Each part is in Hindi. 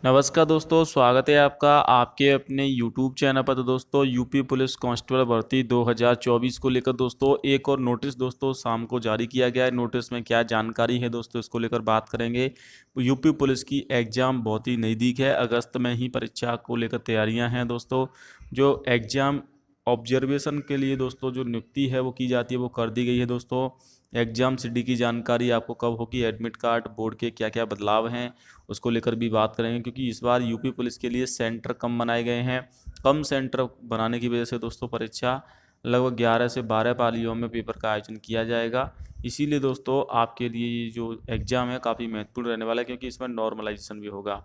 नमस्कार दोस्तों, स्वागत है आपका आपके अपने यूट्यूब चैनल पर। तो दोस्तों यूपी पुलिस कांस्टेबल भर्ती 2024 को लेकर दोस्तों एक और नोटिस दोस्तों शाम को जारी किया गया है। नोटिस में क्या जानकारी है दोस्तों, इसको लेकर बात करेंगे। यूपी पुलिस की एग्ज़ाम बहुत ही नज़दीक है, अगस्त में ही परीक्षा को लेकर तैयारियां हैं दोस्तों। जो एग्ज़ाम ऑब्जर्वेशन के लिए दोस्तों जो नियुक्ति है वो की जाती है, वो कर दी गई है दोस्तों। एग्ज़ाम सीडी की जानकारी आपको कब होगी, एडमिट कार्ड, बोर्ड के क्या क्या बदलाव हैं, उसको लेकर भी बात करेंगे। क्योंकि इस बार यूपी पुलिस के लिए सेंटर कम बनाए गए हैं। कम सेंटर बनाने की वजह से दोस्तों परीक्षा लगभग 11 से 12 पालियों में पेपर का आयोजन किया जाएगा। इसीलिए दोस्तों आपके लिए ये जो एग्ज़ाम है काफ़ी महत्वपूर्ण रहने वाला है, क्योंकि इसमें नॉर्मलाइजेशन भी होगा।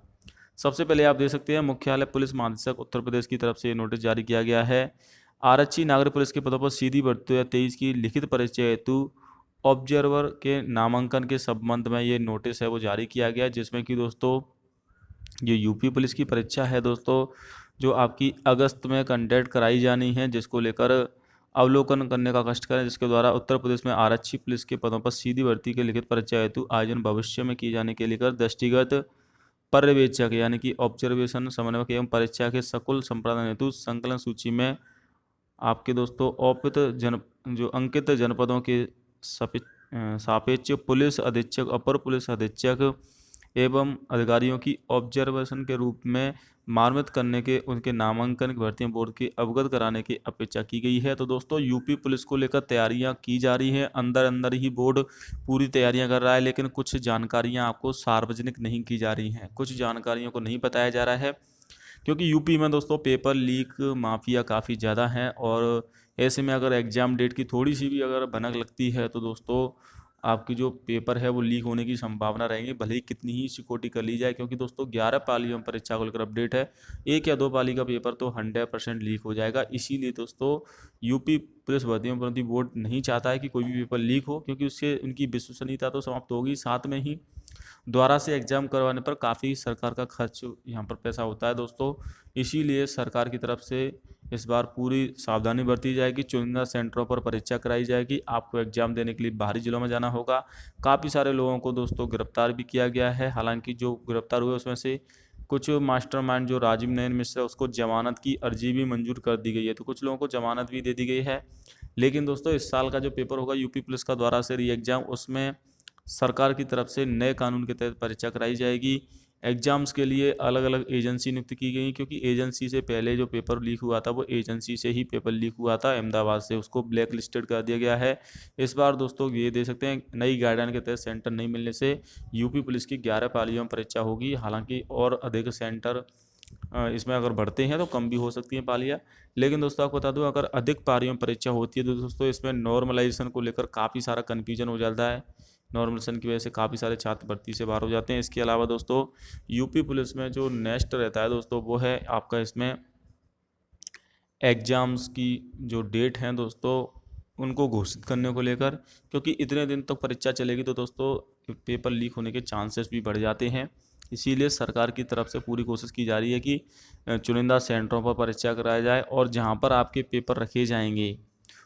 सबसे पहले आप देख सकते हैं, मुख्यालय पुलिस महानिदेशक उत्तर प्रदेश की तरफ से ये नोटिस जारी किया गया है। आरक्षी नागरिक पुलिस के पदों पर सीधी भर्ती 2023 की लिखित परीक्षा हेतु ऑब्जर्वर के नामांकन के संबंध में ये नोटिस है वो जारी किया गया है। जिसमें कि दोस्तों जो यूपी पुलिस की परीक्षा है दोस्तों, जो आपकी अगस्त में कंडक्ट कराई जानी है, जिसको लेकर अवलोकन करने का कष्ट करें, जिसके द्वारा उत्तर प्रदेश में आरक्षी पुलिस के पदों पर सीधी भर्ती के लिखित परीक्षा हेतु आयोजन भविष्य में किए जाने के लेकर दृष्टिगत पर्यवेक्षक यानी कि ऑब्जर्वेशन समन्वयक एवं परीक्षा के सकुल संपादन हेतु संकलन सूची में आपके दोस्तों औपित जन जो अंकित जनपदों के सापेक्ष पुलिस अधीक्षक, अपर पुलिस अधीक्षक एवं अधिकारियों की ऑब्जर्वेशन के रूप में मार्मित करने के उनके नामांकन भर्ती बोर्ड की अवगत कराने की अपेक्षा की गई है। तो दोस्तों यूपी पुलिस को लेकर तैयारियां की जा रही हैं, अंदर अंदर ही बोर्ड पूरी तैयारियां कर रहा है, लेकिन कुछ जानकारियां आपको सार्वजनिक नहीं की जा रही हैं, कुछ जानकारियों को नहीं बताया जा रहा है। क्योंकि यूपी में दोस्तों पेपर लीक माफिया काफ़ी ज़्यादा हैं, और ऐसे में अगर एग्ज़ाम डेट की थोड़ी सी भी अगर भनक लगती है तो दोस्तों आपकी जो पेपर है वो लीक होने की संभावना रहेगी, भले ही कितनी ही सिक्योरिटी कर ली जाए। क्योंकि दोस्तों 11 पालियों में परीक्षा को लेकर अपडेट है, एक या दो पाली का पेपर तो 100% लीक हो जाएगा। इसीलिए दोस्तों यूपी पुलिस भर्ती भर्ती बोर्ड नहीं चाहता है कि कोई भी पेपर लीक हो, क्योंकि उससे उनकी विश्वसनीयता तो समाप्त होगी, साथ में ही दोबारा से एग्ज़ाम करवाने पर काफ़ी सरकार का खर्च यहाँ पर पैसा होता है दोस्तों। इसीलिए सरकार की तरफ से इस बार पूरी सावधानी बरती जाएगी, चुनिंदा सेंटरों पर परीक्षा कराई जाएगी। आपको एग्ज़ाम देने के लिए बाहरी जिलों में जाना होगा। काफ़ी सारे लोगों को दोस्तों गिरफ्तार भी किया गया है, हालांकि जो गिरफ्तार हुए उसमें से कुछ मास्टरमाइंड जो राजीव नयन मिश्रा, उसको जमानत की अर्जी भी मंजूर कर दी गई है, तो कुछ लोगों को जमानत भी दे दी गई है। लेकिन दोस्तों इस साल का जो पेपर होगा यूपी पुलिस का द्वारा से री एग्ज़ाम, उसमें सरकार की तरफ से नए कानून के तहत परीक्षा कराई जाएगी। एग्ज़ाम्स के लिए अलग अलग एजेंसी नियुक्त की गई, क्योंकि एजेंसी से पहले जो पेपर लीक हुआ था वो एजेंसी से ही पेपर लीक हुआ था अहमदाबाद से, उसको ब्लैक लिस्टेड कर दिया गया है। इस बार दोस्तों ये देख सकते हैं, नई गाइडलाइन के तहत सेंटर नहीं मिलने से यूपी पुलिस की 11 पालियों में परीक्षा होगी। हालांकि और अधिक सेंटर इसमें अगर बढ़ते हैं तो कम भी हो सकती हैं पालियाँ। लेकिन दोस्तों आपको बता दूं, अगर अधिक पारियों में परीक्षा होती है तो दोस्तों इसमें नॉर्मलाइजेशन को लेकर काफ़ी सारा कन्फ्यूजन हो जाता है। नॉर्मलाइजेशन की वजह से काफ़ी सारे छात्र भर्ती से बाहर हो जाते हैं। इसके अलावा दोस्तों यूपी पुलिस में जो नेक्स्ट रहता है दोस्तों, वो है आपका इसमें एग्ज़ाम्स की जो डेट हैं दोस्तों, उनको घोषित करने को लेकर। क्योंकि इतने दिन तक परीक्षा चलेगी तो दोस्तों पेपर लीक होने के चांसेस भी बढ़ जाते हैं। इसीलिए सरकार की तरफ से पूरी कोशिश की जा रही है कि चुनिंदा सेंटरों पर परीक्षा कराया जाए, और जहां पर आपके पेपर रखे जाएंगे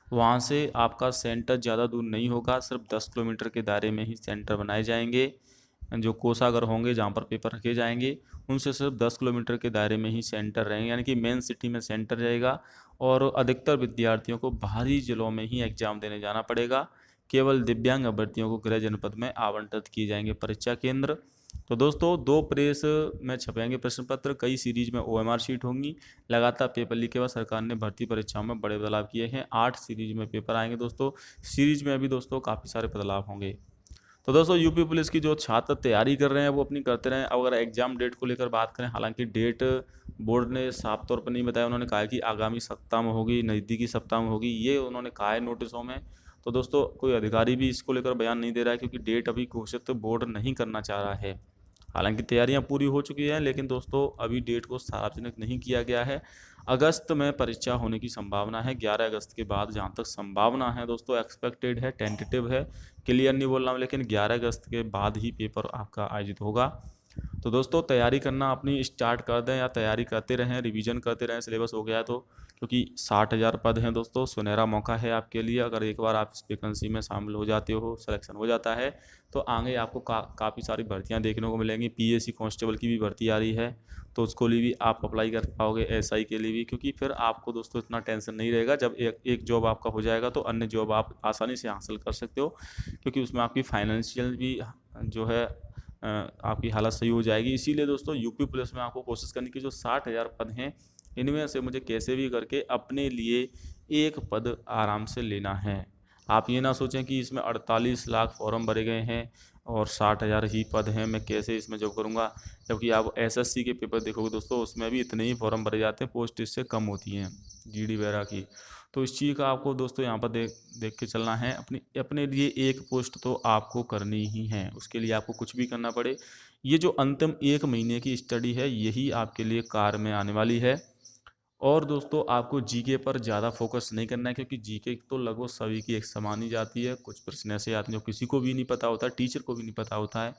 वहां से आपका सेंटर ज़्यादा दूर नहीं होगा, सिर्फ 10 किलोमीटर के दायरे में ही सेंटर बनाए जाएंगे। जो कोषागार होंगे जहाँ पर पेपर रखे जाएंगे उनसे सिर्फ 10 किलोमीटर के दायरे में ही सेंटर रहेंगे, यानी कि मेन सिटी में सेंटर रहेगा। और अधिकतर विद्यार्थियों को बाहरी जिलों में ही एग्जाम देने जाना पड़ेगा। केवल दिव्यांग अभ्यर्थियों को गृह जनपद में आवंटित किए जाएंगे परीक्षा केंद्र। तो दोस्तों 2 प्रेस में छपेंगे प्रश्न पत्र, कई सीरीज में ओएमआर शीट होंगी। लगातार पेपर लीक के बाद सरकार ने भर्ती परीक्षाओं में बड़े बदलाव किए हैं। 8 सीरीज में पेपर आएंगे दोस्तों, सीरीज में भी दोस्तों काफ़ी सारे बदलाव होंगे। तो दोस्तों यूपी पुलिस की जो छात्र तैयारी कर रहे हैं वो अपनी करते रहें। अब अगर एग्जाम डेट को लेकर बात करें, हालांकि डेट बोर्ड ने साफ तौर पर नहीं बताया, उन्होंने कहा है कि आगामी सप्ताह में होगी, नज़दीकी सप्ताह में होगी, ये उन्होंने कहा है नोटिसों में। तो दोस्तों कोई अधिकारी भी इसको लेकर बयान नहीं दे रहा है, क्योंकि डेट अभी घोषित बोर्ड नहीं करना चाह रहा है। हालांकि तैयारियां पूरी हो चुकी हैं, लेकिन दोस्तों अभी डेट को सार्वजनिक नहीं किया गया है। अगस्त में परीक्षा होने की संभावना है, 11 अगस्त के बाद जहां तक संभावना है दोस्तों, एक्सपेक्टेड है, टेंटेटिव है, क्लियर नहीं बोल रहा हूँ, लेकिन 11 अगस्त के बाद ही पेपर आपका आयोजित होगा। तो दोस्तों तैयारी करना अपनी स्टार्ट कर दें या तैयारी करते रहें, रिवीजन करते रहें, सिलेबस हो गया है तो, क्योंकि 60,000 पद हैं दोस्तों, सुनहरा मौका है आपके लिए। अगर एक बार आप इस वैकेंसी में शामिल हो जाते हो, सिलेक्शन हो जाता है, तो आगे आपको काफ़ी सारी भर्तियां देखने को मिलेंगी। पीएससी कांस्टेबल की भी भर्ती आ रही है, तो उसको लिए भी आप अप्लाई कर पाओगे, एसआई के लिए भी, क्योंकि फिर आपको दोस्तों इतना टेंशन नहीं रहेगा। जब एक जॉब आपका हो जाएगा तो अन्य जॉब आप आसानी से हासिल कर सकते हो, क्योंकि उसमें आपकी फाइनेंशियल भी जो है आपकी हालत सही हो जाएगी। इसीलिए दोस्तों यूपी पुलिस में आपको कोशिश करनी कि जो 60,000 पद हैं, इनमें से मुझे कैसे भी करके अपने लिए एक पद आराम से लेना है। आप ये ना सोचें कि इसमें 48 लाख फॉर्म भरे गए हैं और 60,000 ही पद हैं, मैं कैसे इसमें जॉब करूँगा। जबकि आप एसएससी के पेपर देखोगे दोस्तों, उसमें भी इतने ही फॉर्म भरे जाते हैं, पोस्ट इससे कम होती हैं जीडी वगैरह की। तो इस चीज़ का आपको दोस्तों यहाँ पर देख देख के चलना है। अपनी अपने लिए एक पोस्ट तो आपको करनी ही है, उसके लिए आपको कुछ भी करना पड़े। ये जो अंतिम 1 महीने की स्टडी है, यही आपके लिए कार में आने वाली है। और दोस्तों आपको जीके पर ज़्यादा फोकस नहीं करना है, क्योंकि जीके तो लगभग सभी की एक समान ही जाती है। कुछ प्रश्न ऐसे आते हैं जो किसी को भी नहीं पता होता, टीचर को भी नहीं पता होता है।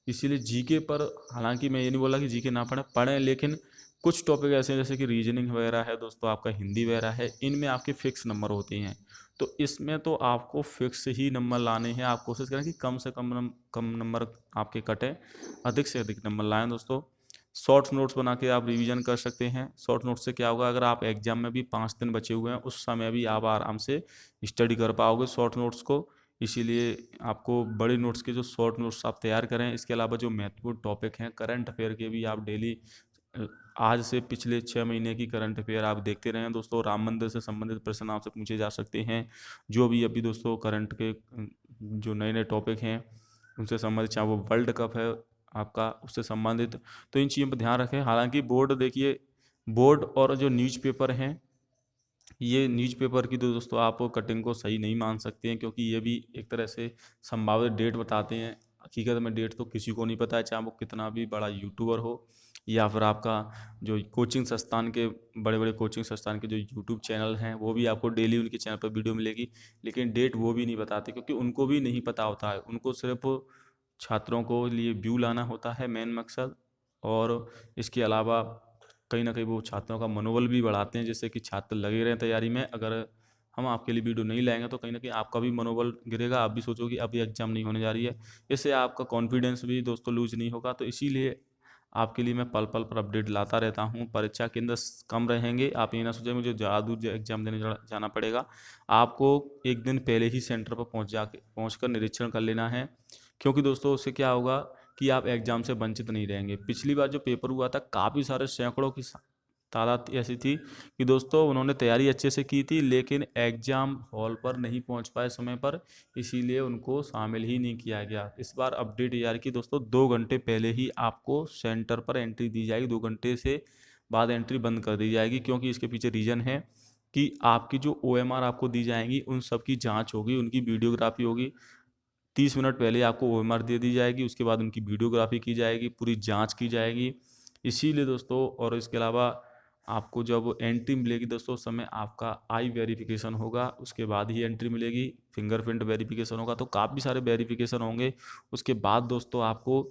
इसीलिए जीके पर, हालांकि मैं ये नहीं बोला कि जीके ना पढ़ें, लेकिन कुछ टॉपिक ऐसे हैं जैसे कि रीजनिंग वगैरह है दोस्तों, आपका हिंदी वगैरह है, इनमें आपके फिक्स नंबर होते हैं। तो इसमें तो आपको फिक्स ही नंबर लाने हैं। आप कोशिश करें कि कम से कम नंबर आपके कटें, अधिक से अधिक नंबर लाएं दोस्तों। शॉर्ट्स नोट्स बना के आप रिवीजन कर सकते हैं। शॉर्ट नोट्स से क्या होगा, अगर आप एग्जाम में भी 5 दिन बचे हुए हैं, उस समय भी आप आराम से स्टडी कर पाओगे शॉर्ट नोट्स को। इसीलिए आपको बड़े नोट्स के जो शॉर्ट नोट्स आप तैयार करें। इसके अलावा जो महत्वपूर्ण टॉपिक हैं करंट अफेयर के भी आप डेली, आज से पिछले 6 महीने की करंट अफेयर आप देखते रहें दोस्तों। राम मंदिर से संबंधित प्रश्न आपसे पूछे जा सकते हैं। जो भी अभी दोस्तों करंट के जो नए नए टॉपिक हैं उनसे संबंधित, चाहे वो वर्ल्ड कप है आपका, उससे संबंधित, तो इन चीज़ों पर ध्यान रखें। हालांकि बोर्ड देखिए, बोर्ड और जो न्यूज़पेपर हैं, ये न्यूज़पेपर की तो दोस्तों आप कटिंग को सही नहीं मान सकते हैं, क्योंकि ये भी एक तरह से संभावित डेट बताते हैं। हकीकत में डेट तो किसी को नहीं पता है, चाहे वो कितना भी बड़ा यूट्यूबर हो, या फिर आपका जो कोचिंग संस्थान के, बड़े बड़े कोचिंग संस्थान के जो यूट्यूब चैनल हैं, वो भी आपको डेली उनके चैनल पर वीडियो मिलेगी, लेकिन डेट वो भी नहीं बताते, क्योंकि उनको भी नहीं पता होता है। उनको सिर्फ छात्रों को लिए व्यू लाना होता है मेन मकसद। और इसके अलावा कहीं ना कहीं वो छात्रों का मनोबल भी बढ़ाते हैं, जिससे कि छात्र लगे रहें तैयारी में। अगर हम आपके लिए वीडियो नहीं लाएंगे तो कहीं ना कहीं आपका भी मनोबल गिरेगा, आप भी सोचोगे अभी एग्जाम नहीं होने जा रही है, इससे आपका कॉन्फिडेंस भी दोस्तों लूज नहीं होगा। तो इसीलिए आपके लिए मैं पल पल पर अपडेट लाता रहता हूँ। परीक्षा केंद्र कम रहेंगे, आप ये ना सोचें मुझे ज़्यादा दूर एग्जाम देने जाना पड़ेगा। आपको एक दिन पहले ही सेंटर पर पहुँच कर निरीक्षण कर लेना है, क्योंकि दोस्तों उससे क्या होगा कि आप एग्ज़ाम से वंचित नहीं रहेंगे। पिछली बार जो पेपर हुआ था, काफ़ी सारे सैकड़ों की तादाद ऐसी थी कि दोस्तों उन्होंने तैयारी अच्छे से की थी, लेकिन एग्ज़ाम हॉल पर नहीं पहुंच पाए समय पर, इसीलिए उनको शामिल ही नहीं किया गया। इस बार अपडेट ये आ रही कि दोस्तों 2 घंटे पहले ही आपको सेंटर पर एंट्री दी जाएगी, 2 घंटे से बाद एंट्री बंद कर दी जाएगी। क्योंकि इसके पीछे रीज़न है कि आपकी जो OMR आपको दी जाएंगी, उन सब की जाँच होगी, उनकी वीडियोग्राफी होगी। 30 मिनट पहले आपको OMR दे दी जाएगी, उसके बाद उनकी वीडियोग्राफी की जाएगी, पूरी जांच की जाएगी। इसीलिए दोस्तों, और इसके अलावा आपको जब एंट्री मिलेगी दोस्तों, उस समय आपका आई वेरिफिकेशन होगा, उसके बाद ही एंट्री मिलेगी। फिंगरप्रिंट वेरिफिकेशन होगा, तो काफ़ी सारे वेरिफिकेशन होंगे। उसके बाद दोस्तों आपको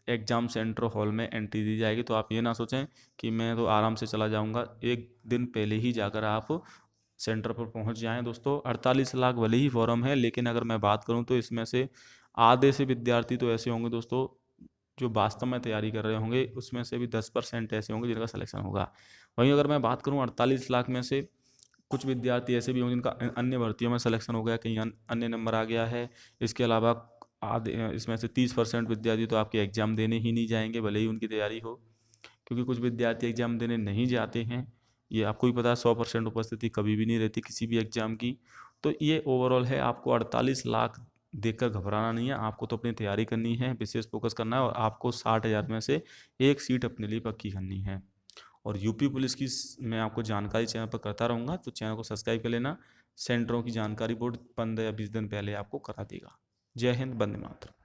एग्ज़ाम सेंटर हॉल में एंट्री दी जाएगी। तो आप ये ना सोचें कि मैं तो आराम से चला जाऊँगा, एक दिन पहले ही जाकर आप सेंटर पर पहुंच जाएं दोस्तों। 48 लाख भले ही फॉर्म है, लेकिन अगर मैं बात करूं तो इसमें से आधे से विद्यार्थी तो ऐसे होंगे दोस्तों जो वास्तव में तैयारी कर रहे होंगे, उसमें से भी 10% ऐसे होंगे जिनका सिलेक्शन होगा। वहीं अगर मैं बात करूं 48 लाख में से कुछ विद्यार्थी ऐसे भी होंगे जिनका अन्य भर्तियों में सिलेक्शन हो गया, कहीं अन्य नंबर आ गया है। इसके अलावा आधे, इसमें से 30% विद्यार्थी तो आपके एग्ज़ाम देने ही नहीं जाएंगे, भले ही उनकी तैयारी हो, क्योंकि कुछ विद्यार्थी एग्ज़ाम देने नहीं जाते हैं। ये आपको ही पता है, 100% उपस्थिति कभी भी नहीं रहती किसी भी एग्ज़ाम की। तो ये ओवरऑल है, आपको 48 लाख देखकर घबराना नहीं है, आपको तो अपनी तैयारी करनी है, विशेष फोकस करना है, और आपको 60,000 में से एक सीट अपने लिए पक्की करनी है। और यूपी पुलिस की मैं आपको जानकारी चैनल पर करता रहूँगा, तो चैनल को सब्सक्राइब कर लेना। सेंटरों की जानकारी बोर्ड 15 या 20 दिन पहले आपको करा देगा। जय हिंद, वंदे मातरम।